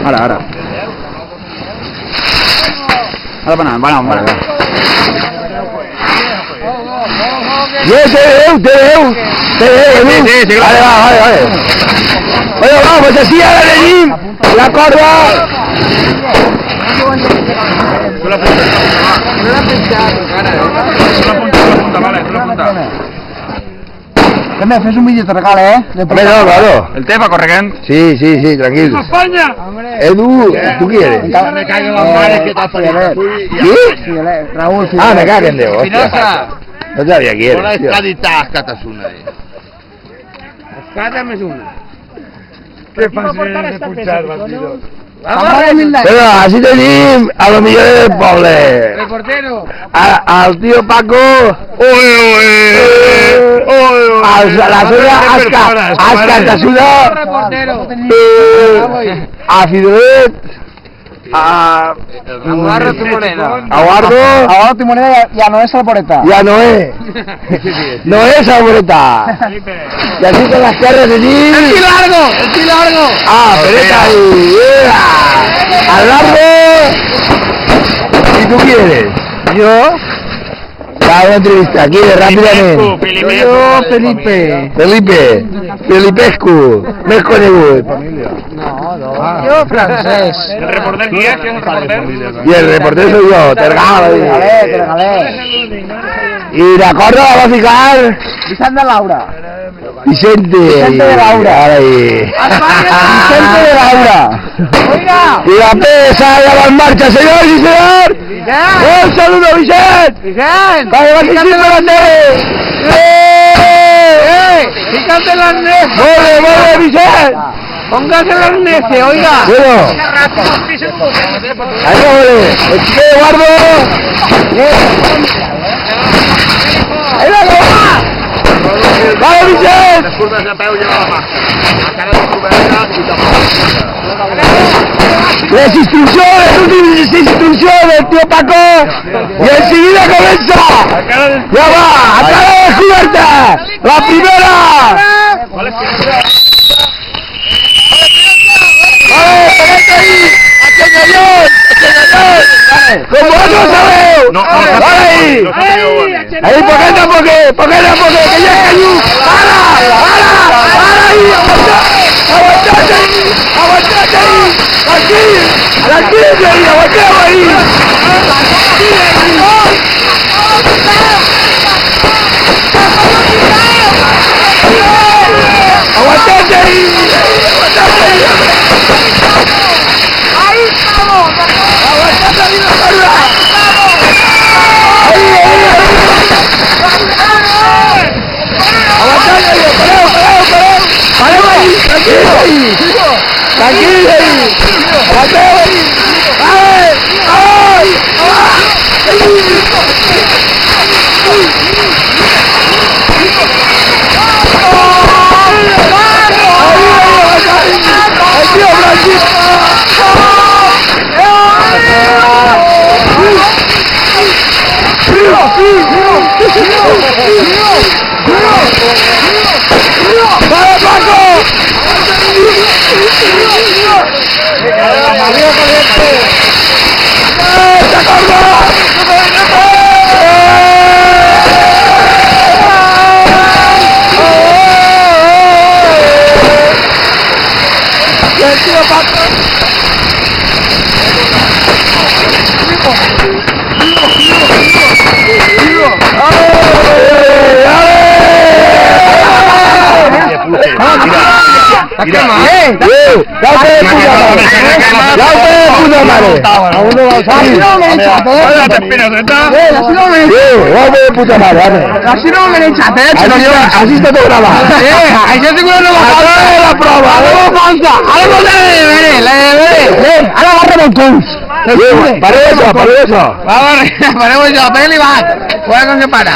Ara. Ara para vale. Te veo. Sí, vale. Oye, vamos, pues así a la Lenin, la corda. Sulla punta, vale. ¿Qué me haces un billete regalo, Claro. El tema corregent. Sí, tranquilo. ¡España! Edu, ¿tú quieres? Me caguen las mares que t'has parido. ¿Qué? Raúl, Me caguen de vos. No sabía quién Hola, eres, tío. escadita, escatasuna. Qué fácil es escuchar, bandido. Pero así tenim a los millones del poble. Reportero. Al tío Paco. La suya Ascartasuna. Reportero. A Fidolet. A Guardo Timoneda ya no es Alboreta. y a Noé. Noé Saboreta. Y así con las tierras de allí. ¡El largo! Pereta ahí. Al largo. ¿Y tú quieres? Yo, Una entrevista aquí de rápidamente. yo, Felipe. Felipescu. Més conegut. Yo, francés. ¿El reportero quién es? ¿Quién es el reportero? Y el reportero soy yo, Te regalé. Y la corda la va a ficar Vicente Laura. Vicente de Laura. Vicente de Laura. Oiga. Y la pesa ya va en marcha, señor y señor. Un saludo, Vicente. Vale, va a seguir la tele. Fíjate el arnés. Mueve, Vicente. Póngase el arnés, oiga. Bueno. Ahí mueve. ¿Qué guardo? Ahí va. ¡Vale, Vicente! Les curves de peu lleva la mà. La cara de coberta i tampoc. Las instrucciones del tío Paco. Y enseguida comienza. Ya va, a cara descubierta. La primera. ¡Vale, pegate ahí! ¡Como no sabeu! ¡Vale ahí! Ahí, poqueta, que ya es cañú. ¡Para ahí! ¡Aguantate ahí! ¡Tranquilo ahí! ¡Aguantemos ahí! ¡Aguantate ahí! ¡Ahí estamos! ¡Aguantate ahí la carga! ¡Ahí! ¡Aguantate ahí! ¡Paremos ahí! ¡Tranquilo ahí! ¡Aguantemos ahí! ¡Ay! ¡Vale, Paco! Así está todo grabado. Això sí que no va la prova. Ara va remontar. Pareu això. Pareu això, pega-li baix. Juega con que para.